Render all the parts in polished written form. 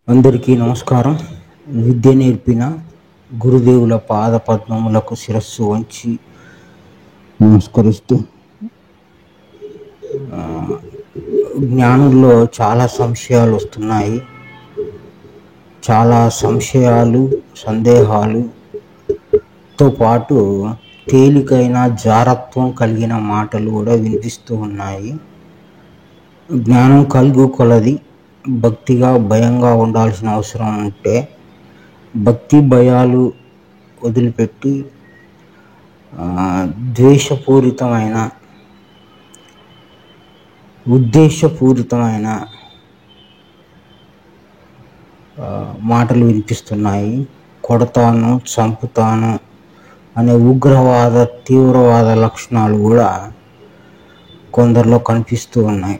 అందరికీ నమస్కారం. విద్య నేర్పిన గురుదేవుల పాద పద్మములకు శిరస్సు వంచి నమస్కరిస్తూ, జ్ఞానుల్లో చాలా సంశయాలు వస్తున్నాయి. చాలా సంశయాలు, సందేహాలుతో పాటు తేలికైన జారత్వం కలిగిన మాటలు కూడా వినిపిస్తూ ఉన్నాయి. జ్ఞానం కలుగు కొలది భక్తిగా భయంగా ఉండాల్సిన అవసరం ఉంటే భక్తి భయాలు వదిలిపెట్టి ద్వేషపూరితమైన ఉద్దేశపూరితమైన మాటలు వినిపిస్తున్నాయి. కొడతాను, చంపుతాను అనే ఉగ్రవాద తీవ్రవాద లక్షణాలు కూడా కొందరిలో కనిపిస్తూ ఉన్నాయి.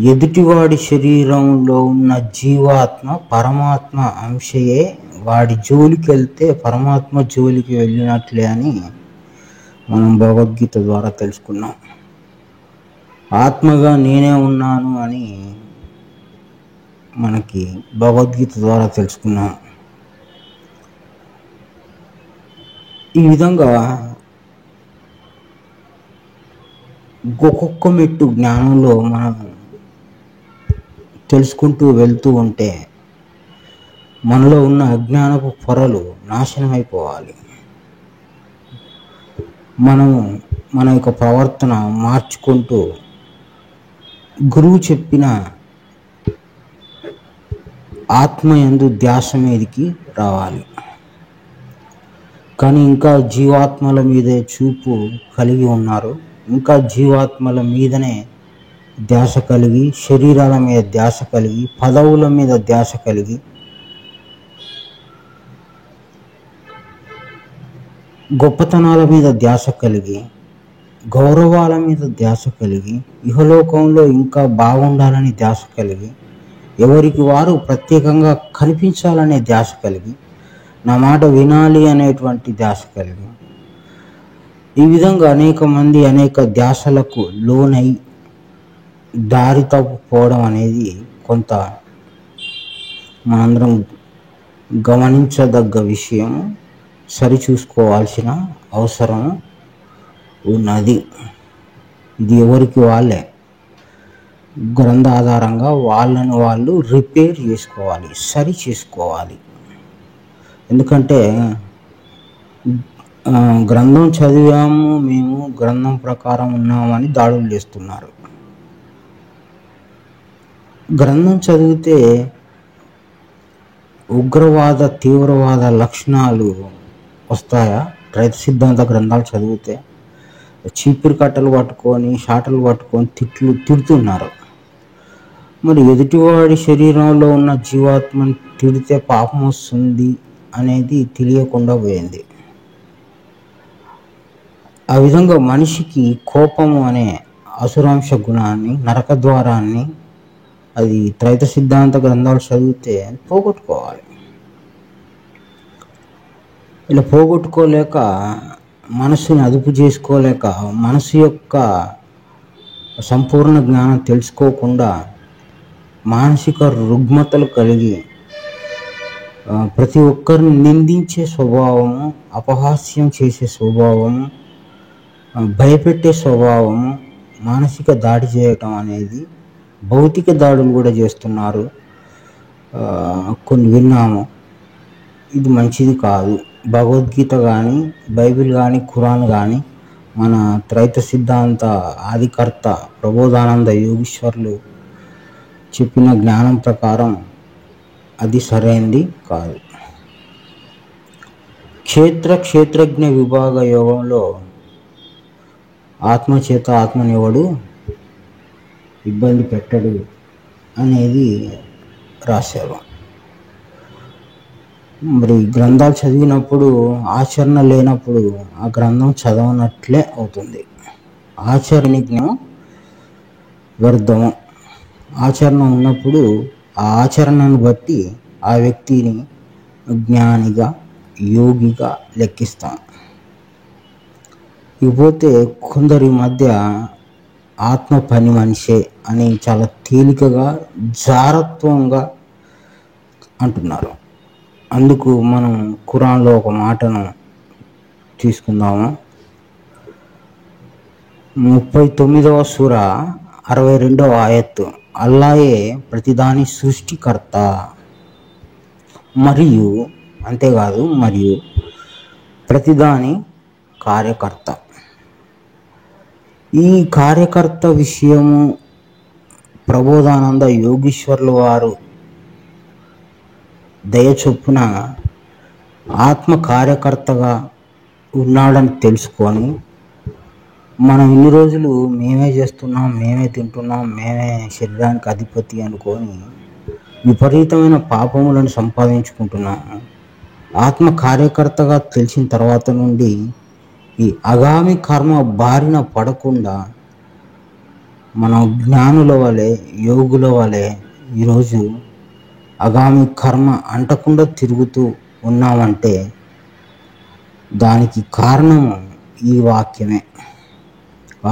ఎదుటివాడి శరీరంలో ఉన్న జీవాత్మ పరమాత్మ అంశయే. వాడి జోలికి వెళ్తే పరమాత్మ జోలికి వెళ్ళినట్లే అని మనం భగవద్గీత ద్వారా తెలుసుకున్నాం. ఆత్మగా నేనే ఉన్నాను అని మనకి భగవద్గీత ద్వారా తెలుసుకున్నాం. ఈ విధంగా ఒక్కొక్క మెట్టు జ్ఞానంలో మనం తెలుసుకుంటూ వెళ్తూ ఉంటే మనలో ఉన్న అజ్ఞానపు పొరలు నాశనమైపోవాలి. మన యొక్క ప్రవర్తన మార్చుకుంటూ గురువు చెప్పిన ఆత్మయందు ధ్యాస మీదకి రావాలి. కానీ ఇంకా జీవాత్మల మీదే చూపు కలిగి ఉన్నారు. ఇంకా జీవాత్మల మీదనే ధ్యాస కలిగి, శరీరాల మీద ధ్యాస కలిగి, పదవుల మీద ధ్యాస కలిగి, గొప్పతనాల మీద ధ్యాస కలిగి, గౌరవాల మీద ధ్యాస కలిగి, ఇహలోకంలో ఇంకా బాగుండాలని ధ్యాస కలిగి, ఎవరికి వారు ప్రత్యేకంగా కనిపించాలనే ధ్యాస కలిగి, నా మాట వినాలి అనేటువంటి ధ్యాస కలిగి, ఈ విధంగా అనేక మంది అనేక ధ్యాసలకు లోనై దారి తప్పిపోవడం అనేది కొంత మనందరం గమనించదగ్గ విషయం. సరిచూసుకోవాల్సిన అవసరం ఉన్నది. ఇది ఎవరికి వాళ్ళే గ్రంథ ఆధారంగా వాళ్ళని వాళ్ళు రిపేర్ చేసుకోవాలి, సరి చేసుకోవాలి. ఎందుకంటే గ్రంథం చదివాము, మేము గ్రంథం ప్రకారం ఉన్నామని దాడులు చేస్తున్నారు. గ్రంథం చదివితే ఉగ్రవాద తీవ్రవాద లక్షణాలు వస్తాయా? రైతు సిద్ధాంత గ్రంథాలు చదివితే చీపురు కట్టలు పట్టుకొని, షాటలు పట్టుకొని తిడుతున్నారు. మరి ఎదుటివాడి శరీరంలో ఉన్న జీవాత్మని తిడితే పాపం వస్తుంది అనేది తెలియకుండా పోయింది. ఆ విధంగా మనిషికి కోపము అనే అసురాంశ గుణాన్ని, నరక ద్వారాన్ని, అది త్రైత సిద్ధాంత గ్రంథాలు చదివితే పోగొట్టుకోవాలి. ఇలా పోగొట్టుకోలేక, మనసుని అదుపు చేసుకోలేక, మనసు యొక్క సంపూర్ణ జ్ఞానం తెలుసుకోకుండా మానసిక రుగ్మతలు కలిగి ప్రతి ఒక్కరిని నిందించే స్వభావము, అపహాస్యం చేసే స్వభావము, భయపెట్టే స్వభావము, మానసిక దాడి చేయటం అనేది, భౌతిక దాడులు కూడా చేస్తున్నారు. కొన్ని విన్నాము. ఇది మంచిది కాదు. భగవద్గీత కానీ, బైబిల్ కానీ, ఖురాన్ కానీ, మన త్రైత సిద్ధాంత ఆదికర్త ప్రబోధానంద యోగీశ్వర్లు చెప్పిన జ్ఞానం ప్రకారం అది సరైంది కాదు. క్షేత్రజ్ఞ విభాగ యోగంలో ఆత్మచేత ఆత్మనివాడు ఇబ్బంది పెట్టడు అనేది రాశారు. మరి గ్రంథాలు చదివినప్పుడు ఆచరణ లేనప్పుడు ఆ గ్రంథం చదవనట్లే అవుతుంది. ఆచరణజ్ఞం వ్యర్థము. ఆచరణ ఉన్నప్పుడు ఆ ఆచరణను బట్టి ఆ వ్యక్తిని జ్ఞానిగా, యోగిగా లెక్కిస్తాం. ఇకపోతే కొందరి మధ్య ఆత్మ పని మనిషే అని చాలా తేలికగా జారత్వంగా అంటున్నారు. అందుకు మనం ఖురాన్లో ఒక మాటను తీసుకుందాము. 39వ సూర 62వ ఆయత్తు. అల్లాయే ప్రతిదాని సృష్టికర్త మరియు అంతేకాదు మరియు ప్రతిదాని కార్యకర్త. ఈ కార్యకర్త విషయము ప్రబోధానంద యోగీశ్వర్ల వారు దయచొప్పున ఆత్మ కార్యకర్తగా ఉన్నాడని తెలుసుకొని మనం ఇన్ని రోజులు మేమే చేస్తున్నాం, మేమే తింటున్నాం, మేమే శరీరానికి అధిపతి అనుకొని విపరీతమైన పాపములను సంపాదించుకుంటున్నాము. ఆత్మ కార్యకర్తగా తెలిసిన తర్వాత నుండి ఈ అగామి కర్మ బారిన పడకుండా మనం జ్ఞానుల వలె, యోగుల వలె ఈరోజు అగామి కర్మ అంటకుండా తిరుగుతూ ఉన్నామంటే దానికి కారణము ఈ వాక్యమే.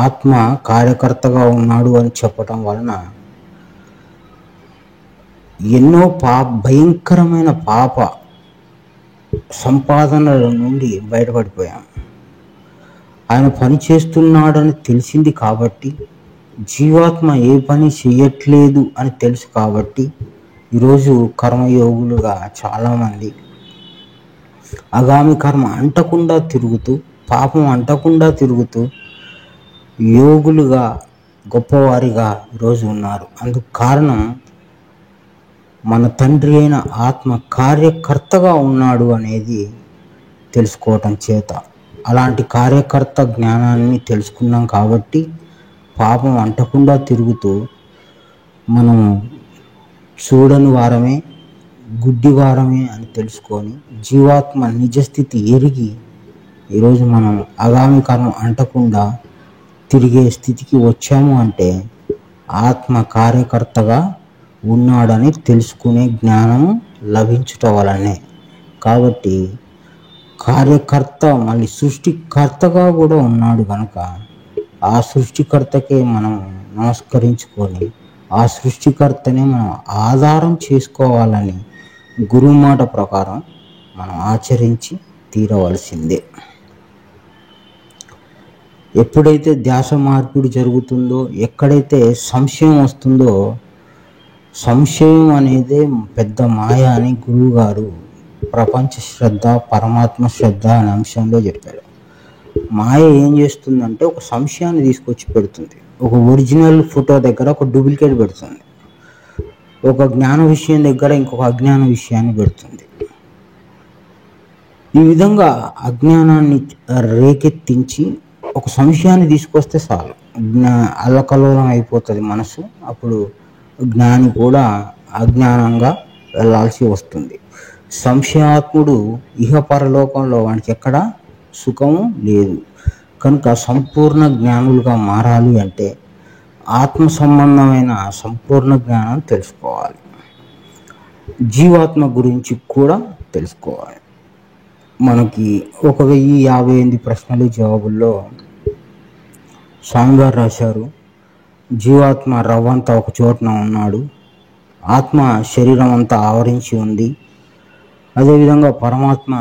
ఆత్మ కార్యకర్తగా ఉన్నాడు అని చెప్పటం వలన ఎన్నో భయంకరమైన పాప సంపాదనల నుండి బయటపడిపోయాం. ఆయన పని చేస్తున్నాడని తెలిసింది కాబట్టి, జీవాత్మ ఏ పని చేయట్లేదు అని తెలుసు కాబట్టి ఈరోజు కర్మయోగులుగా చాలామంది అగామి కర్మ అంటకుండా తిరుగుతూ, పాపం అంటకుండా తిరుగుతూ యోగులుగా, గొప్పవారిగా ఈరోజు ఉన్నారు. అందుకు కారణం మన తండ్రి అయిన ఆత్మ కార్యకర్తగా ఉన్నాడు అనేది తెలుసుకోవటం చేత. అలాంటి కార్యకర్త జ్ఞానాన్ని తెలుసుకున్నాం కాబట్టి పాపం అంటకుండా తిరుగుతూ మనం చూడని వారమే, గుడ్డి వారమే అని తెలుసుకొని జీవాత్మ నిజస్థితి ఎరిగి ఈరోజు మనం అగామి కర్మ అంటకుండా తిరిగే స్థితికి వచ్చాము అంటే ఆత్మ కార్యకర్తగా ఉన్నాడని తెలుసుకునే జ్ఞానము లభించుట వలనే. కాబట్టి కార్యకర్త మళ్ళీ సృష్టికర్తగా కూడా ఉన్నాడు కనుక ఆ సృష్టికర్తకే మనం నమస్కరించుకొని ఆ సృష్టికర్తనే మనం ఆధారం చేసుకోవాలని గురువు మాట ప్రకారం మనం ఆచరించి తీరవలసిందే. ఎప్పుడైతే ధ్యాస మార్పిడి జరుగుతుందో, ఎక్కడైతే సంశయం వస్తుందో, సంశయం అనేదే పెద్ద మాయ అని గురువు గారు ప్రపంచ శ్రద్ధ, పరమాత్మ శ్రద్ధ అనే అంశంలో చెప్పారు. మాయ ఏం చేస్తుందంటే ఒక సంశయాన్ని తీసుకొచ్చి పెడుతుంది. ఒక ఒరిజినల్ ఫోటో దగ్గర ఒక డూప్లికేట్ పెడుతుంది. ఒక జ్ఞాన విషయం దగ్గర ఇంకొక అజ్ఞాన విషయాన్ని పెడుతుంది. ఈ విధంగా అజ్ఞానాన్ని రేకెత్తించి ఒక సంశయాన్ని తీసుకొస్తే చాలు, అల్లకల్లోలం అయిపోతుంది మనసు. అప్పుడు జ్ఞాని కూడా అజ్ఞానంగా వెళ్ళాల్సి వస్తుంది. సంశయాత్ముడు ఇహపరలోకంలో వానికి ఎక్కడ సుఖము లేదు. కనుక సంపూర్ణ జ్ఞానులుగా మారాలి అంటే ఆత్మ సంబంధమైన సంపూర్ణ జ్ఞానం తెలుసుకోవాలి. జీవాత్మ గురించి కూడా తెలుసుకోవాలి. మనకి 1058 ప్రశ్నలు జవాబుల్లో స్వామివారు రాశారు, జీవాత్మ రవ్వంతా ఒక చోటన ఉన్నాడు, ఆత్మ శరీరం అంతా ఆవరించి ఉంది, అదేవిధంగా పరమాత్మ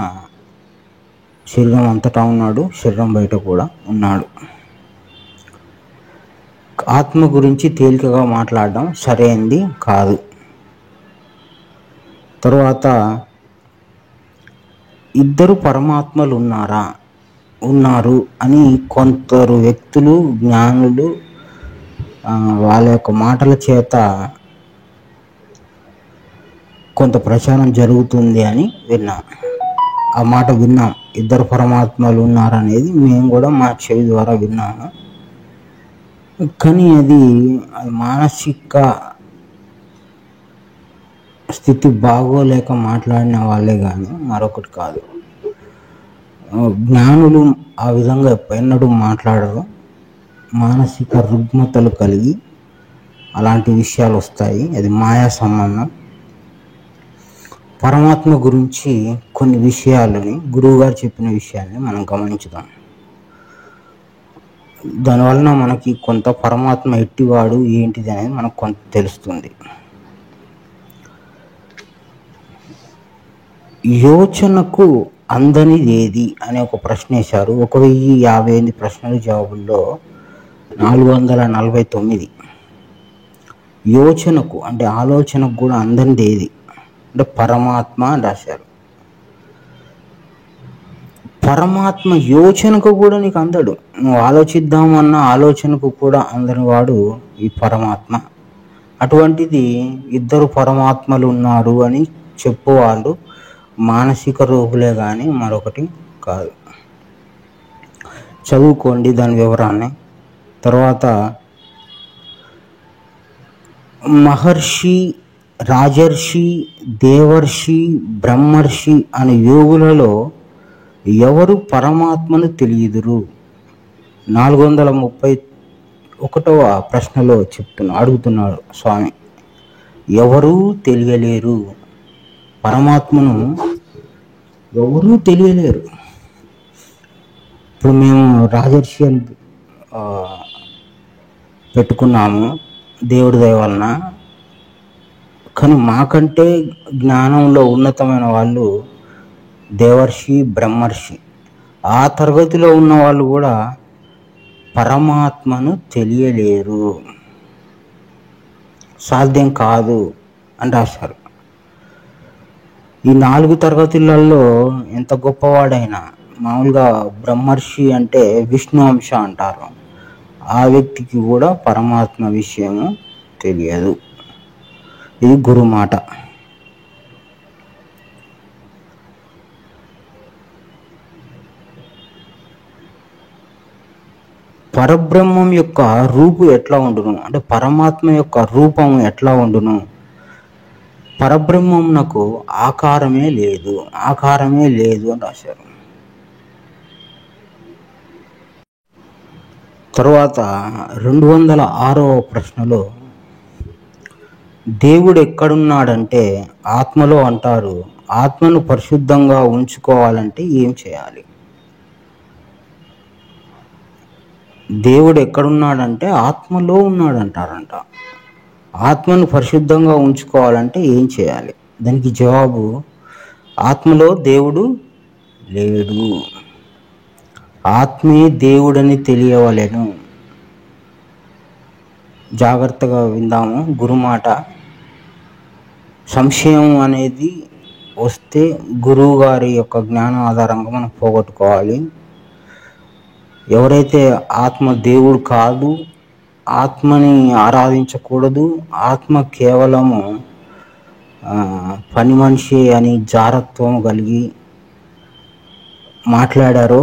శరీరం అంతటా ఉన్నాడు, శరీరం బయట కూడా ఉన్నాడు. ఆత్మ గురించి తేలికగా మాట్లాడడం సరైనది కాదు. తరువాత ఇద్దరు పరమాత్మలు ఉన్నారు అని కొందరు వ్యక్తులు, జ్ఞానులు వాళ్ళ యొక్క మాటల చేత కొంత ప్రచారం జరుగుతుంది అని విన్నాం. ఆ మాట విన్నాం, ఇద్దరు పరమాత్మలు ఉన్నారనేది మేము కూడా మా చెవి ద్వారా విన్నాము. కానీ అది మానసిక స్థితి బాగోలేక మాట్లాడిన వాళ్ళే కానీ మరొకటి కాదు. జ్ఞానులు ఆ విధంగా ఎన్నడూ మాట్లాడరు. మానసిక రుగ్మతలు కలిగి అలాంటి విషయాలు వస్తాయి. అది మాయా సంబంధం. పరమాత్మ గురించి కొన్ని విషయాలని గురువుగారు చెప్పిన విషయాన్ని మనం గమనించుదాం. దానివలన మనకి కొంత పరమాత్మ ఎట్టివాడు ఏంటిది అనేది మనకు కొంత తెలుస్తుంది. యోచనకు అందనిది ఏది అనే ఒక ప్రశ్న వేశారు. 1058 ప్రశ్నలు జవాబుల్లో 449. యోచనకు అంటే ఆలోచనకు కూడా అందనిది ఏది అంటే పరమాత్మ అని రాశారు. పరమాత్మ యోచనకు కూడా నీకు అందడు. నువ్వు ఆలోచిద్దామన్న ఆలోచనకు కూడా అందని వాడు ఈ పరమాత్మ. అటువంటిది ఇద్దరు పరమాత్మలు ఉన్నారు అని చెప్పువాళ్ళు మానసిక రోగులే కానీ మరొకటి కాదు. చదువుకోండి దాని వివరాన్ని. తర్వాత మహర్షి, రాజర్షి, దేవర్షి, బ్రహ్మర్షి అనే యోగులలో ఎవరు పరమాత్మను తెలియదురు? 431వ ప్రశ్నలో అడుగుతున్నాడు స్వామి. ఎవరూ తెలియలేరు, పరమాత్మను ఎవరూ తెలియలేరు. ఇప్పుడు మేము రాజర్షి అని పెట్టుకున్నాము దేవుడి దయ వలన, కానీ మాకంటే జ్ఞానంలో ఉన్నతమైన వాళ్ళు దేవర్షి, బ్రహ్మర్షి. ఆ తరగతిలో ఉన్న వాళ్ళు కూడా పరమాత్మను తెలియలేరు, సాధ్యం కాదు అని రాశారు. ఈ 4 తరగతులలో ఎంత గొప్పవాడైనా, మామూలుగా బ్రహ్మర్షి అంటే విష్ణు అంశ అంటారు, ఆ వ్యక్తికి కూడా పరమాత్మ విషయము తెలియదు. ఇది గురు మాట. పరబ్రహ్మం యొక్క రూపు ఎట్లా ఉండును అంటే పరమాత్మ యొక్క రూపము ఎట్లా ఉండును? పరబ్రహ్మమునకు ఆకారమే లేదు అని రాశారు. తరువాత 206వ ప్రశ్నలో దేవుడు ఎక్కడున్నాడంటే ఆత్మలో అంటారు. ఆత్మను పరిశుద్ధంగా ఉంచుకోవాలంటే ఏం చేయాలి? దేవుడు ఎక్కడున్నాడంటే ఆత్మలో ఉన్నాడంటారంట. ఆత్మను పరిశుద్ధంగా ఉంచుకోవాలంటే ఏం చేయాలి? దానికి జవాబు, ఆత్మలో దేవుడు లేడు, ఆత్మే దేవుడని తెలియవలెను. జాగ్రత్తగా విందాము గురుమాట. సంశయం అనేది వస్తే గురువు గారి యొక్క జ్ఞానం ఆధారంగా మనం పోగొట్టుకోవాలి. ఎవరైతే ఆత్మ దేవుడు కాదు, ఆత్మని ఆరాధించకూడదు, ఆత్మ కేవలము పని మనిషి అని జారత్వం కలిగి మాట్లాడారో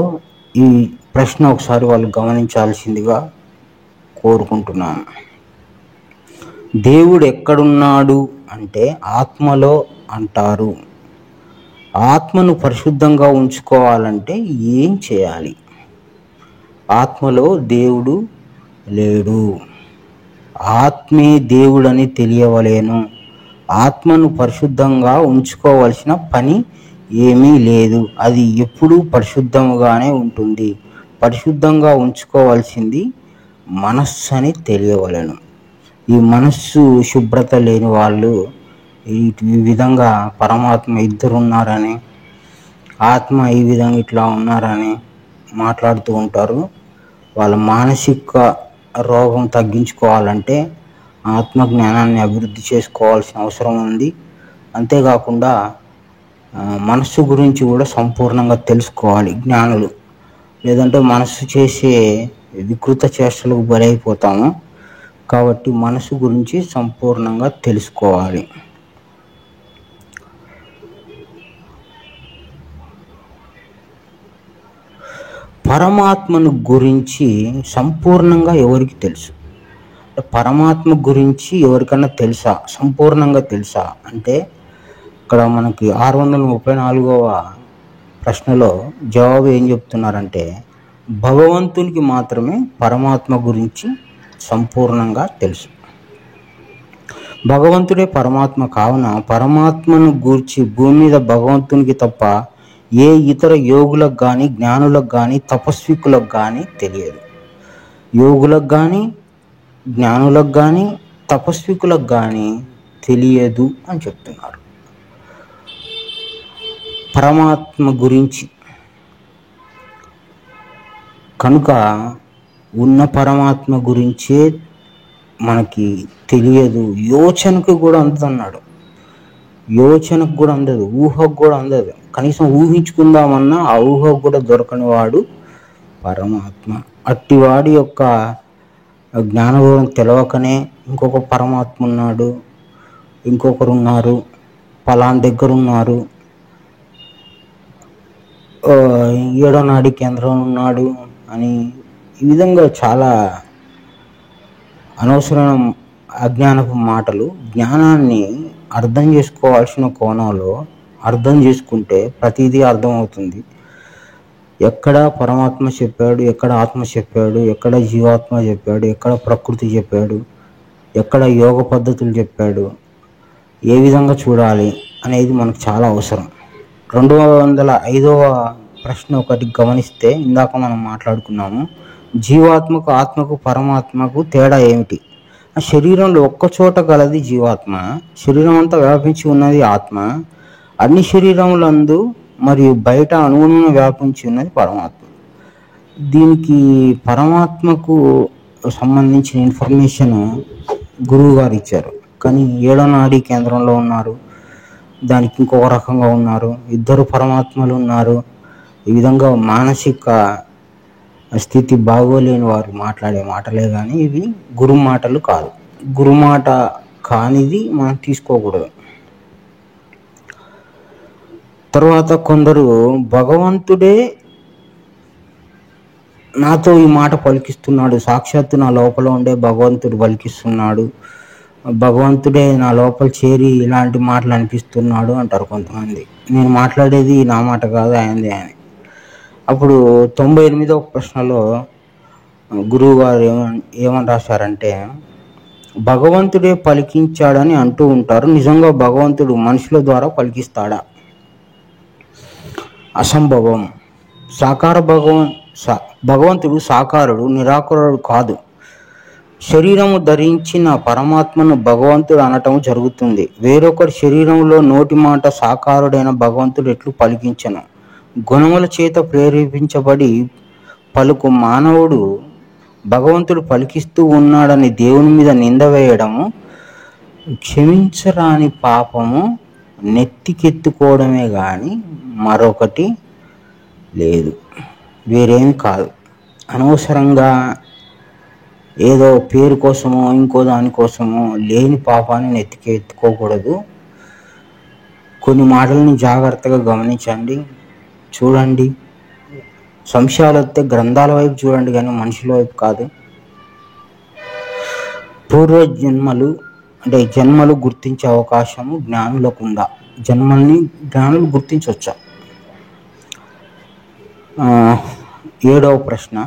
ఈ ప్రశ్న ఒకసారి వాళ్ళు గమనించాల్సిందిగా కోరుకుంటున్నాను. దేవుడు ఎక్కడున్నాడు అంటే ఆత్మలో అంటారు. ఆత్మను పరిశుద్ధంగా ఉంచుకోవాలంటే ఏం చేయాలి? ఆత్మలో దేవుడు లేడు, ఆత్మే దేవుడని తెలియవలేను. ఆత్మను పరిశుద్ధంగా ఉంచుకోవలసిన పని ఏమీ లేదు, అది ఎప్పుడూ పరిశుద్ధంగానే ఉంటుంది. పరిశుద్ధంగా ఉంచుకోవాల్సింది మనస్సు అని తెలియవలెను. ఈ మనస్సు శుభ్రత లేని వాళ్ళు ఈ విధంగా పరమాత్మ ఇద్దరు ఉన్నారని, ఆత్మ ఈ విధంగా ఇట్లా ఉన్నారని మాట్లాడుతూ ఉంటారు. వాళ్ళ మానసిక రోగం తగ్గించుకోవాలంటే ఆత్మజ్ఞానాన్ని అభివృద్ధి చేసుకోవాల్సిన అవసరం ఉంది. అంతేకాకుండా మనస్సు గురించి కూడా సంపూర్ణంగా తెలుసుకోవాలి జ్ఞానులు. లేదంటే మనస్సు చేసే వికృత చేష్టలకు బలైపోతాము. కాబట్టి మనసు గురించి సంపూర్ణంగా తెలుసుకోవాలి. పరమాత్మను గురించి సంపూర్ణంగా ఎవరికి తెలుసు? పరమాత్మ గురించి ఎవరికన్నా తెలుసా, సంపూర్ణంగా తెలుసా అంటే ఇక్కడ మనకి 634వ ప్రశ్నలో జవాబు ఏం చెప్తున్నారంటే భగవంతునికి మాత్రమే పరమాత్మ గురించి సంపూర్ణంగా తెలుసు. భగవంతుడే పరమాత్మ కావున పరమాత్మను గూర్చి భూమి మీద భగవంతునికి తప్ప ఏ ఇతర యోగులకు కానీ, జ్ఞానులకు కానీ, తపస్వికులకు కానీ తెలియదు. యోగులకు కానీ, జ్ఞానులకు కానీ, తపస్వికులకు కానీ తెలియదు అని చెప్తున్నారు. పరమాత్మ గురించి కనుక ఉన్న పరమాత్మ గురించే మనకి తెలియదు, యోచనకు కూడా అందదన్నాడు. యోచనకు కూడా అందదు, ఊహకు కూడా అందదు. కనీసం ఊహించుకుందామన్నా ఆ ఊహకు కూడా దొరకని వాడు పరమాత్మ. అట్టివాడి యొక్క జ్ఞానబోధం తెలవకనే ఇంకొక పరమాత్మ ఉన్నాడు, ఇంకొకరు ఉన్నారు, పలానా దగ్గర ఉన్నారు, ఏడో నాడి కేంద్రం ఉన్నాడు అని ఈ విధంగా చాలా అనవసరమైన అజ్ఞానపు మాటలు. జ్ఞానాన్ని అర్థం చేసుకోవాల్సిన కోణంలో అర్థం చేసుకుంటే ప్రతిదీ అర్థమవుతుంది. ఎక్కడ పరమాత్మ చెప్పాడు, ఎక్కడ ఆత్మ చెప్పాడు, ఎక్కడ జీవాత్మ చెప్పాడు, ఎక్కడ ప్రకృతి చెప్పాడు, ఎక్కడ యోగ పద్ధతులు చెప్పాడు, ఏ విధంగా చూడాలి అనేది మనకు చాలా అవసరం. 205వ ప్రశ్న ఒకటి గమనిస్తే, ఇందాక మనం మాట్లాడుకున్నాము, జీవాత్మకు, ఆత్మకు, పరమాత్మకు తేడా ఏమిటి? ఆ శరీరంలో ఒక్కచోట గలది జీవాత్మ, శరీరం అంతా వ్యాపించి ఉన్నది ఆత్మ, అన్ని శరీరములందు మరియు బయట అణువును వ్యాపించి ఉన్నది పరమాత్మ. దీనికి పరమాత్మకు సంబంధించిన ఇన్ఫర్మేషన్ గురువు గారు ఇచ్చారు, కానీ ఏడో నాడీ కేంద్రంలో ఉన్నారు, దానికి ఇంకొక రకంగా ఉన్నారు, ఇద్దరు పరమాత్మలు ఉన్నారు. ఈ విధంగా మానసిక స్థితి బాగోలేని వారు మాట్లాడే మాటలే కానీ ఇవి గురు మాటలు కాదు. గురు మాట కానిది మనం తీసుకోకూడదు. తర్వాత కొందరు భగవంతుడే నాతో ఈ మాట పలికిస్తున్నాడు, సాక్షాత్తు నా లోపల ఉండే భగవంతుడు పలికిస్తున్నాడు, భగవంతుడే నా లోపల చేరి ఇలాంటి మాటలు అనిపిస్తున్నాడు అంటారు కొంతమంది. నేను మాట్లాడేది నా మాట కాదు, ఆయనదే అని. అప్పుడు 98వ ప్రశ్నలో గురువు గారు ఏమని రాశారంటే, భగవంతుడే పలికించాడని అంటూ ఉంటారు, నిజంగా భగవంతుడు మనుషుల ద్వారా పలికిస్తాడా? అసంభవం. భగవంతుడు సాకారుడు, నిరాకారుడు కాదు. శరీరము ధరించిన పరమాత్మను భగవంతుడు అనటం జరుగుతుంది. వేరొకరి శరీరంలో నోటి మాట సాకారుడైన భగవంతుడు ఎట్లు పలికించను? గుణముల చేత ప్రేరేపించబడి పలుకు మానవుడు భగవంతుడు పలికిస్తూ ఉన్నాడని దేవుని మీద నింద వేయడము క్షమించరాని పాపము, నెత్తికెత్తుకోవడమే కానీ మరొకటి లేదు, వేరేమి కాదు. అనవసరంగా ఏదో పేరు కోసమో ఇంకో దానికోసమో లేని పాపాన్ని నెత్తికెత్తుకోకూడదు. కొన్ని మాటలను జాగ్రత్తగా గమనించండి, చూడండి. సంశయాలు వస్తే గ్రంథాల వైపు చూడండి, కానీ మనుషుల వైపు కాదు. పూర్వజన్మలు అంటే జన్మలు గుర్తించే అవకాశము జ్ఞానులకు ఉందా? జన్మల్ని జ్ఞానులు గుర్తించవచ్చా? 7వ ప్రశ్న,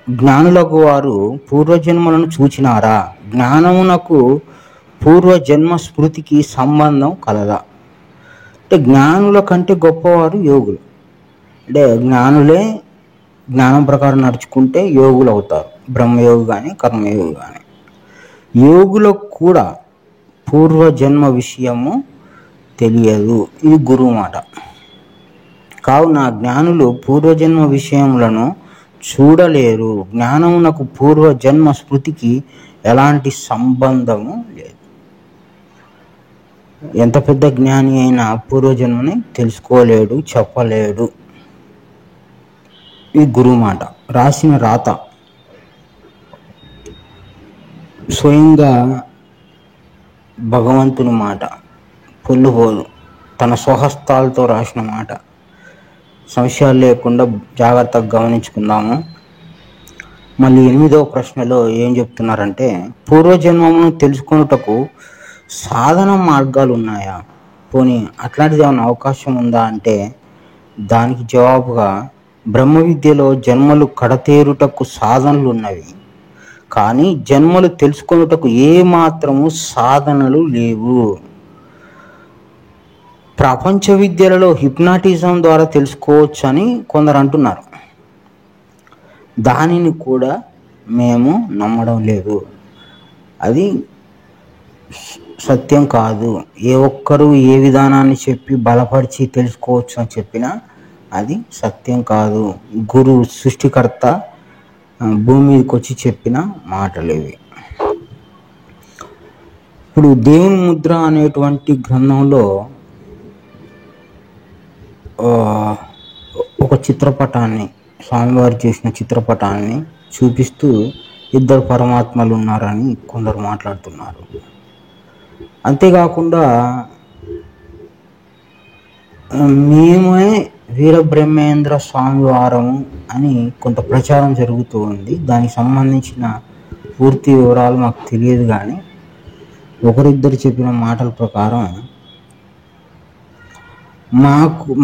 జ్ఞానులకు వారు పూర్వజన్మలను చూచినారా? జ్ఞానమునకు పూర్వజన్మ స్మృతికి సంబంధం కలదా? అంటే జ్ఞానుల కంటే గొప్పవారు యోగులు. అంటే జ్ఞానులే జ్ఞానం ప్రకారం నడుచుకుంటే యోగులు అవుతారు, బ్రహ్మయోగి కానీ కర్మయోగి కానీ. యోగులకు కూడా పూర్వజన్మ విషయము తెలియదు, ఇది గురువు మాట. కావున జ్ఞానులు పూర్వజన్మ విషయములను చూడలేరు. జ్ఞానమునకు పూర్వజన్మ స్మృతికి ఎలాంటి సంబంధము లేదు. ఎంత పెద్ద జ్ఞాని అయినా పూర్వజన్మని తెలుసుకోలేడు, చెప్పలేడు. ఇది గురువు మాట, రాసిన రాత. స్వయంగా భగవంతుని మాట, పొల్లుపోదు, తన స్వహస్తాలతో రాసిన మాట. సంశయాలు లేకుండా జాగ్రత్తగా గమనించుకుందాము. మళ్ళీ 8వ ప్రశ్నలో ఏం చెప్తున్నారంటే, పూర్వజన్మమును తెలుసుకొనుటకు సాధన మార్గాలు ఉన్నాయా? పోనీ అట్లాంటిది ఏమైనా అవకాశం ఉందా అంటే, దానికి జవాబుగా బ్రహ్మ విద్యలో జన్మలు కడతేరుటకు సాధనలు ఉన్నవి, కానీ జన్మలు తెలుసుకొనుటకు ఏ మాత్రము సాధనలు లేవు. ప్రపంచ విద్యలలో హిప్నాటిజం ద్వారా తెలుసుకోవచ్చు అని కొందరు అంటున్నారు. దానిని కూడా మేము నమ్మడం లేదు. అది సత్యం కాదు. ఏ ఒక్కరు ఏ విధానాన్ని చెప్పి బలపరిచి తెలుసుకోవచ్చు అని చెప్పినా అది సత్యం కాదు. గురువు సృష్టికర్త భూమి మీదకి వచ్చి చెప్పిన మాటలు ఇవి. ఇప్పుడు దేవుని ముద్ర అనేటువంటి గ్రంథంలో ఒక చిత్రపటాన్ని, స్వామివారు చేసిన చిత్రపటాన్ని చూపిస్తూ ఇద్దరు పరమాత్మలు ఉన్నారని కొందరు మాట్లాడుతున్నారు. అంతేకాకుండా మేమే వీరబ్రహ్మేంద్ర స్వామివారము అని కొంత ప్రచారం జరుగుతూ ఉంది. దానికి సంబంధించిన పూర్తి వివరాలు మాకు తెలియదు, కానీ ఒకరిద్దరు చెప్పిన మాటల ప్రకారం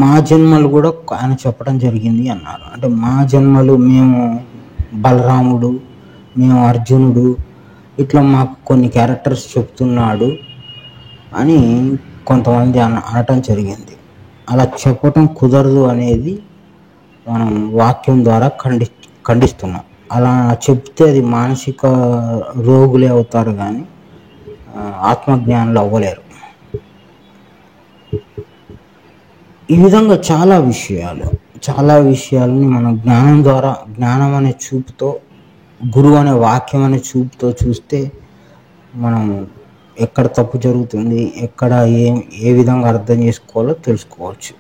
మా జన్మలు కూడా ఆయన చెప్పడం జరిగింది అన్నారు. అంటే మా జన్మలు, మేము బలరాముడు, మేము అర్జునుడు, ఇట్లా మాకు కొన్ని క్యారెక్టర్స్ చెప్తున్నాడు అని కొంతమంది అనటం జరిగింది. అలా చెప్పటం కుదరదు అనేది మనం వాక్యం ద్వారా ఖండిస్తున్నాం. అలా చెప్తే అది మానసిక రోగులే అవుతారు, కానీ ఆత్మజ్ఞానులు అవ్వలేరు. ఈ విధంగా చాలా విషయాలని మనం జ్ఞానం ద్వారా, జ్ఞానం అనే చూపుతో, గురువు అనే వాక్యం అనే చూపుతో చూస్తే మనం ఎక్కడ తప్పు జరుగుతుంది, ఎక్కడ ఏ విధంగా అర్థం చేసుకోవాలో తెలుసుకోవచ్చు.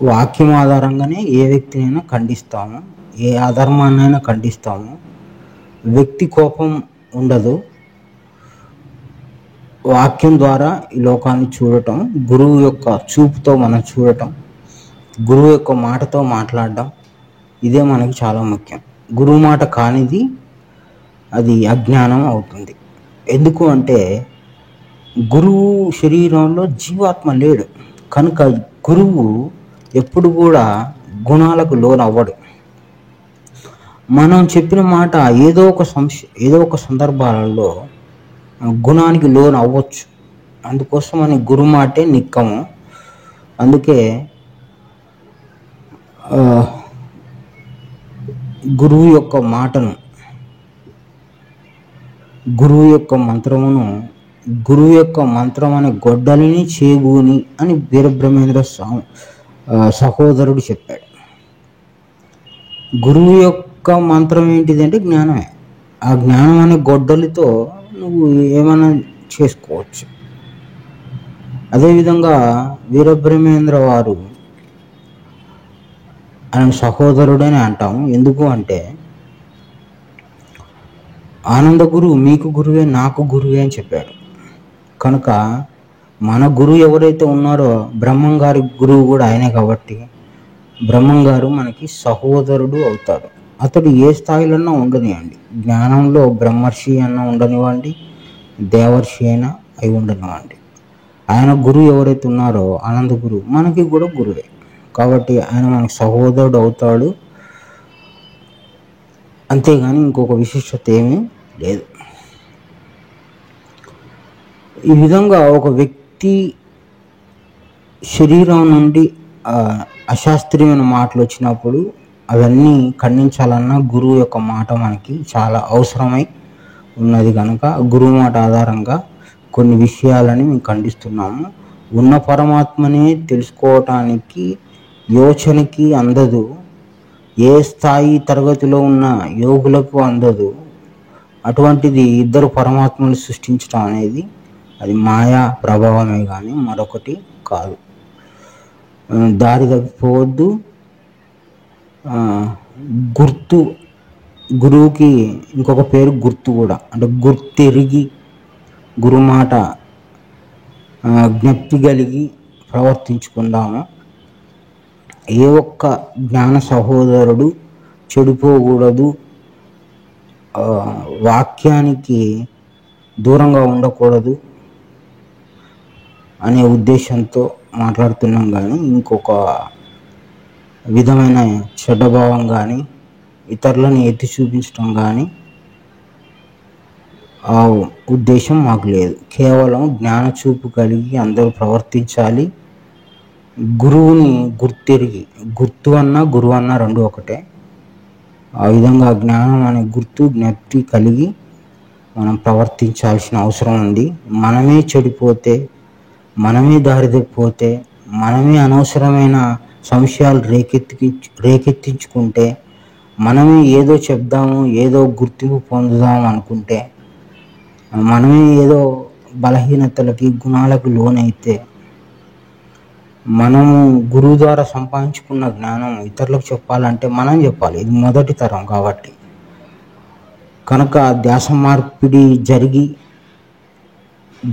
వాక్యం ఆధారంగానే ఏ వ్యక్తినైనా ఖండిస్తాము, ఏ అధర్మాన్నైనా ఖండిస్తాము. వ్యక్తి కోపం ఉండదు. వాక్యం ద్వారా ఈ లోకాన్ని చూడటం, గురువు యొక్క చూపుతో మనం చూడటం, గురువు యొక్క మాటతో మాట్లాడడం, ఇదే మనకి చాలా ముఖ్యం. గురువు మాట కానిది అది అజ్ఞానం అవుతుంది. ఎందుకు అంటే గురువు శరీరంలో జీవాత్మ లేడు కనుక గురువు ఎప్పుడు కూడా గుణాలకు లోనవ్వడు. మనం చెప్పిన మాట ఏదో ఒక సందర్భాలలో గుణానికి లోన్ అవ్వచ్చు. అందుకోసం అని గురువు మాటే నిక్కము. అందుకే గురువు యొక్క మాటను, గురువు యొక్క మంత్రమును, గురువు యొక్క మంత్రం అనే గొడ్డలిని చేబూని అని వీరబ్రహ్మేంద్ర సహోదరుడు చెప్పాడు. గురువు యొక్క మంత్రం ఏంటిది అంటే జ్ఞానమే. ఆ జ్ఞానం అనే గొడ్డలితో నువ్వు ఏమైనా చేసుకోవచ్చు. అదేవిధంగా వీరబ్రహ్మేంద్ర వారు ఆయన సహోదరుడని అంటాము. ఎందుకు అంటే ఆనంద గురువు మీకు గురువే, నాకు గురువే అని చెప్పాడు. కనుక మన గురువు ఎవరైతే ఉన్నారో బ్రహ్మం గారి గురువు కూడా ఆయనే కాబట్టి బ్రహ్మం గారు మనకి సహోదరుడు అవుతాడు. అతడు ఏ స్థాయిలోనో ఉండనివ్వండి, జ్ఞానంలో బ్రహ్మర్షి అన్న ఉండనివ్వండి, దేవర్షి అయినా అయి ఉండనివ్వండి, ఆయన గురువు ఎవరైతే ఉన్నారో ఆనంద గురువు మనకి కూడా గురువే కాబట్టి ఆయన మనకు సహోదరుడు అవుతాడు. అంతేగాని ఇంకొక విశిష్టత ఏమీ లేదు. ఈ విధంగా ఒక వ్యక్తి శరీరం నుండి అశాస్త్రీయమైన మాటలు వచ్చినప్పుడు అవన్నీ ఖండించాలన్నా గురువు యొక్క మాట మనకి చాలా అవసరమై ఉన్నది. కనుక గురువు మాట ఆధారంగా కొన్ని విషయాలని మేము ఖండిస్తున్నాము. ఉన్న పరమాత్మనే తెలుసుకోవటానికి యోచనకి అందదు, ఏ స్థాయి తరగతిలో ఉన్న యోగులకు అందదు. అటువంటిది ఇద్దరు పరమాత్మలు సృష్టించడం అనేది అది మాయా ప్రభావమే కానీ మరొకటి కాదు. దారి తప్పిపోవద్దు. గురువుకి ఇంకొక పేరు గుర్తు కూడా. అంటే గుర్తెరిగి గురుమాట జ్ఞప్తి కలిగి ప్రవర్తించుకుందాము. ఏ ఒక్క జ్ఞాన సహోదరుడు చెడిపోకూడదు, వాక్యానికి దూరంగా ఉండకూడదు అనే ఉద్దేశంతో మాట్లాడుతున్నాం. కానీ ఇంకొక విధమైన చెడ్డభావం కానీ ఇతరులను ఎత్తి చూపించడం కానీ ఆ ఉద్దేశం మాకు లేదు. కేవలం జ్ఞానచూపు కలిగి అందరూ ప్రవర్తించాలి. గురువుని గుర్తెరిగి, గుర్తు అన్నా గురువు అన్నా రెండు ఒకటే. ఆ విధంగా జ్ఞానం అనే గుర్తు జ్ఞప్తి కలిగి మనం ప్రవర్తించాల్సిన అవసరం ఉంది. మనమే చెడిపోతే, మనమే దారి తప్పిపోతే, మనమే అనవసరమైన సంశయాలు రేకెత్తించుకుంటే, మనమే ఏదో చెప్దాము, ఏదో గుర్తింపు పొందుదాము అనుకుంటే, మనమే ఏదో బలహీనతలకి గుణాలకు లోనైతే, మనము గురువు ద్వారా సంపాదించుకున్న జ్ఞానం ఇతరులకు చెప్పాలంటే మనం చెప్పాలి. ఇది మొదటి తరం కాబట్టి కనుక ధ్యాస మార్పిడి జరిగి,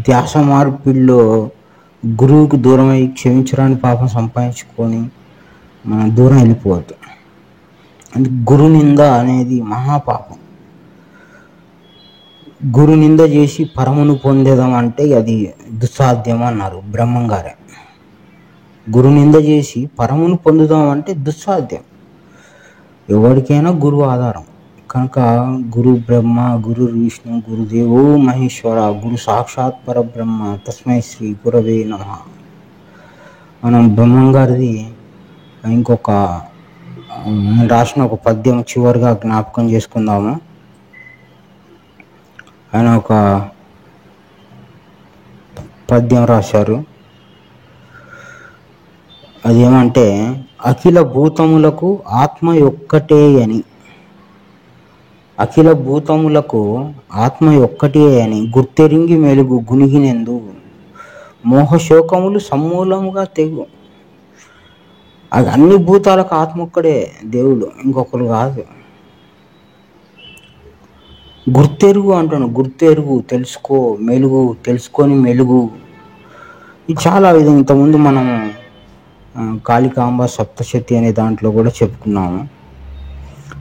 ధ్యాస మార్పిడిలో గురువుకు దూరమై క్షమించడానికి పాపం సంపాదించుకొని మనం దూరం వెళ్ళిపోవద్దు. గురు నింద అనేది మహాపాపం. గురు నింద చేసి పరమును పొందేదాం అంటే అది దుస్సాధ్యం అన్నారు బ్రహ్మం గారే. గురు నింద చేసి పరమును పొందుదాం అంటే దుస్సాధ్యం. ఎవరికైనా గురువు ఆధారం. కనుక గురు బ్రహ్మ, గురు విష్ణు, గురుదేవో మహేశ్వర, గురు సాక్షాత్ పరబ్రహ్మ, తస్మై శ్రీ గురవే నమః. మనం బ్రహ్మం గారిది ఇంకొక నేను రాసిన ఒక పద్యం చివరిగా జ్ఞాపకం చేసుకుందాము. ఆయన ఒక పద్యం రాశారు. అదేమంటే, అఖిల భూతములకు ఆత్మ ఒక్కటే అని, అఖిల భూతములకు ఆత్మ ఒక్కటే అని గుర్తెరింగి మెలుగు గునిగినెందు మోహశోకములు సమూలముగా తెగు. అది అన్ని భూతాలకు ఆత్మ ఒక్కడే, దేవుడు, ఇంకొకరు కాదు. గుర్తెరుగు అంటాను, గుర్తెరుగు, తెలుసుకో, మెలుగు, తెలుసుకొని మెలుగు. ఇది చాలా విధంగా ఇంతకుముందు మనము కాళికాంబ సప్తశతి అనే దాంట్లో కూడా చెప్పుకున్నాము.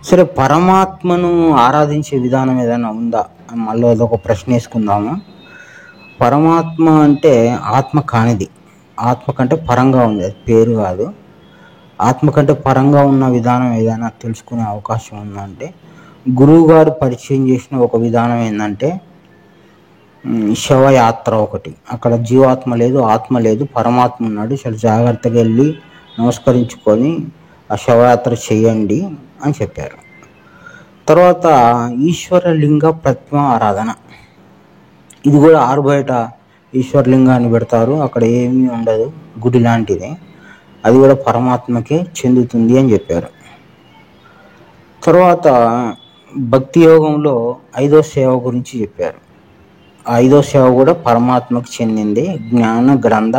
సరే, పరమాత్మను ఆరాధించే విధానం ఏదైనా ఉందా? మళ్ళీ అదొక ప్రశ్న వేసుకుందాము. పరమాత్మ అంటే ఆత్మ కానిది, ఆత్మ కంటే పరంగా ఉంది, అది పేరు కాదు. ఆత్మ కంటే పరంగా ఉన్న విధానం ఏదైనా తెలుసుకునే అవకాశం ఉందంటే, గురువు గారు పరిచయం చేసిన ఒక విధానం ఏంటంటే శవయాత్ర ఒకటి. అక్కడ జీవాత్మ లేదు, ఆత్మ లేదు, పరమాత్మ ఉన్నాడు. చాలా జాగ్రత్తగా వెళ్ళి నమస్కరించుకొని ఆ శవయాత్ర చేయండి అని చెప్పారు. తర్వాత ఈశ్వరలింగ ప్రతిమ ఆరాధన, ఇది కూడా ఆరుబయట ఈశ్వరలింగాన్ని పెడతారు, అక్కడ ఏమీ ఉండదు, గుడి లాంటిది. అది కూడా పరమాత్మకే చెందుతుంది అని చెప్పారు. తర్వాత భక్తి యోగంలో 5వ సేవ గురించి చెప్పారు. ఆ 5వ సేవ కూడా పరమాత్మకు చెందింది, జ్ఞాన గ్రంథ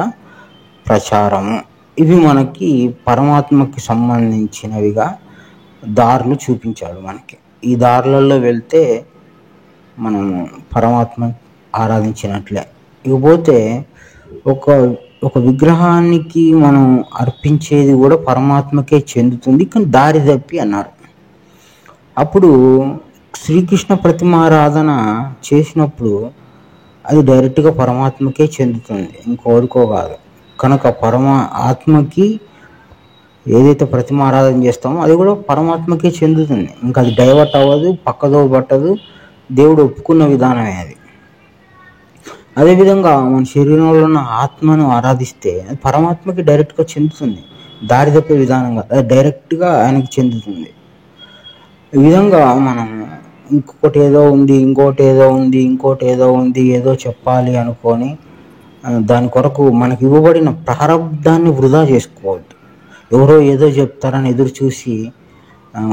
ప్రచారము. ఇవి మనకి పరమాత్మకి సంబంధించినవిగా దారులు చూపించాడు మనకి. ఈ దారులలో వెళ్తే మనము పరమాత్మ ఆరాధించినట్లే. ఇకపోతే ఒక విగ్రహానికి మనం అర్పించేది కూడా పరమాత్మకే చెందుతుంది, కానీ దారి తప్పి అన్నారు. అప్పుడు శ్రీకృష్ణ ప్రతిమారాధన చేసినప్పుడు అది డైరెక్ట్గా పరమాత్మకే చెందుతుంది, ఇంకోరుకో కాదు. కనుక ఆత్మకి ఏదైతే ప్రతిమారాధన చేస్తామో అది కూడా పరమాత్మకే చెందుతుంది. ఇంకా అది డైవర్ట్ అవ్వదు, పక్కదో పట్టదు, దేవుడు ఒప్పుకున్న విధానమే అది. అదేవిధంగా మన శరీరంలో ఉన్న ఆత్మను ఆరాధిస్తే అది పరమాత్మకి డైరెక్ట్గా చెందుతుంది, దారి తప్పే విధానంగా అది డైరెక్ట్గా ఆయనకి చెందుతుంది. ఈ విధంగా మనం ఇంకొకటి ఏదో ఉంది, ఇంకోటి ఏదో ఉంది, ఇంకోటి ఏదో ఉంది, ఏదో చెప్పాలి అనుకొని దాని కొరకు మనకి ఇవ్వబడిన ప్రారబ్ధాన్ని వృధా చేసుకోవద్దు. ఎవరో ఏదో చెప్తారని ఎదురు చూసి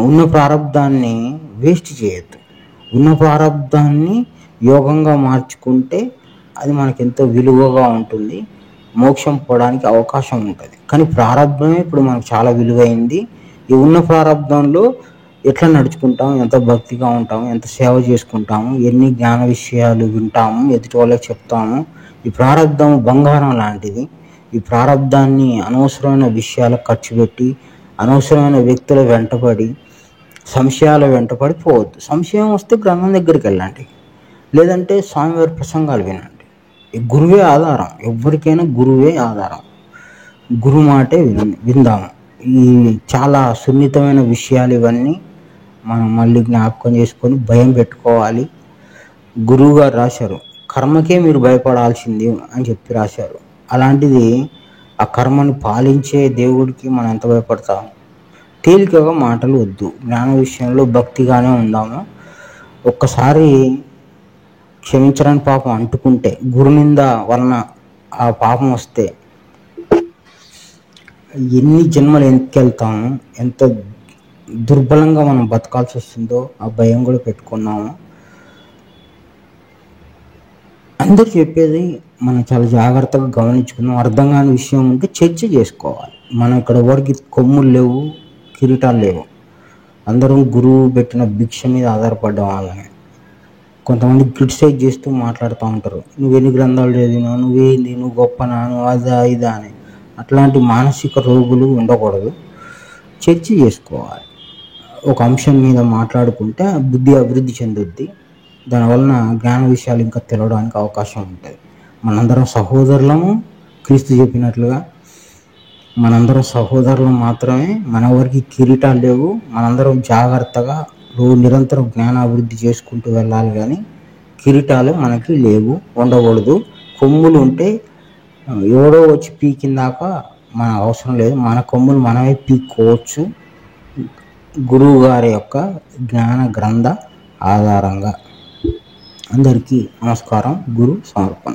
ఉన్న ప్రారబ్ధాన్ని వేస్ట్ చేయొద్దు. ఉన్న ప్రారబ్ధాన్ని యోగంగా మార్చుకుంటే అది మనకి ఎంతో విలువగా ఉంటుంది, మోక్షం పోవడానికి అవకాశం ఉంటుంది. కానీ ప్రారబ్ధమే ఇప్పుడు మనకు చాలా విలువైంది. ఈ ఉన్న ప్రారబ్ధంలో ఎట్లా నడుచుకుంటాము, ఎంత భక్తిగా ఉంటాము, ఎంత సేవ చేసుకుంటాము, ఎన్ని జ్ఞాన విషయాలు వింటాము, ఎదుటి వాళ్ళకి చెప్తాము. ఈ ప్రారబ్ధం బంగారం లాంటిది. ఈ ప్రారబ్ధాన్ని అనవసరమైన విషయాలకు ఖర్చు పెట్టి, అనవసరమైన వ్యక్తుల వెంటబడి, సంశయాల వెంటబడి పోవద్దు. సంశయం వస్తే గ్రంథం దగ్గరికి వెళ్ళండి, లేదంటే స్వామివారి ప్రసంగాలు వినండి. గురువే ఆధారం, ఎవరికైనా గురువే ఆధారం. గురు మాటే విందాము. ఈ చాలా సున్నితమైన విషయాలు ఇవన్నీ మనం మళ్ళీ జ్ఞాపకం చేసుకొని భయం పెట్టుకోవాలి. గురువు గారు రాశారు, కర్మకే మీరు భయపడాల్సింది అని చెప్పి రాశారు. అలాంటిది ఆ కర్మను పాలించే దేవుడికి మనం ఎంత భయపడతాం? తేలికగా మాటలు వద్దు. జ్ఞాన విషయంలో భక్తిగానే ఉందాము. ఒక్కసారి క్షమించడానికి పాపం అంటుకుంటే, గురునింద వలన ఆ పాపం వస్తే ఎన్ని జన్మలు వెనక్కెళ్తాము, ఎంత దుర్బలంగా మనం బతకాల్సి వస్తుందో ఆ భయం కూడా పెట్టుకున్నాము. అందరూ చెప్పేది మనం చాలా జాగ్రత్తగా గమనించుకున్నాం. అర్థం కాని విషయం ఉంటే చర్చ చేసుకోవాలి. మనం ఇక్కడ ఎవరికి కొమ్ములు లేవు, కిరీటాలు లేవు. అందరం గురువు పెట్టిన భిక్ష మీద ఆధారపడ్డ వాళ్ళని. కొంతమంది క్రిటిసైజ్ చేస్తూ మాట్లాడుతూ ఉంటారు. నువ్వు ఎన్ని గ్రంథాలు చదివినావు, నువ్వేంది, నువ్వు గొప్పనా, నువ్వు అదా ఇదా అని. అట్లాంటి మానసిక రోగులు ఉండకూడదు. చర్చ చేసుకోవాలి. ఒక అంశం మీద మాట్లాడుకుంటే బుద్ధి అభివృద్ధి చెందుద్ది. దానివలన జ్ఞాన విషయాలు ఇంకా తెలవడానికి అవకాశం ఉంటుంది. మనందరం సహోదరులము. క్రీస్తు చెప్పినట్లుగా మనందరం సహోదరులం మాత్రమే. మన వరకు కిరీటాలు లేవు. మనందరం జాగ్రత్తగా నిరంతరం జ్ఞానాభివృద్ధి చేసుకుంటూ వెళ్ళాలి. కానీ కిరీటాలు మనకి లేవు, ఉండకూడదు. కొమ్ములు ఉంటే ఎవడో వచ్చి పీకిందాక మన అవసరం లేదు. మన కొమ్ములు మనమే పీక్కోవచ్చు గురువు గారి యొక్క జ్ఞాన గ్రంథ ఆధారంగా. అందరికీ నమస్కారం. గురు సమర్పణ.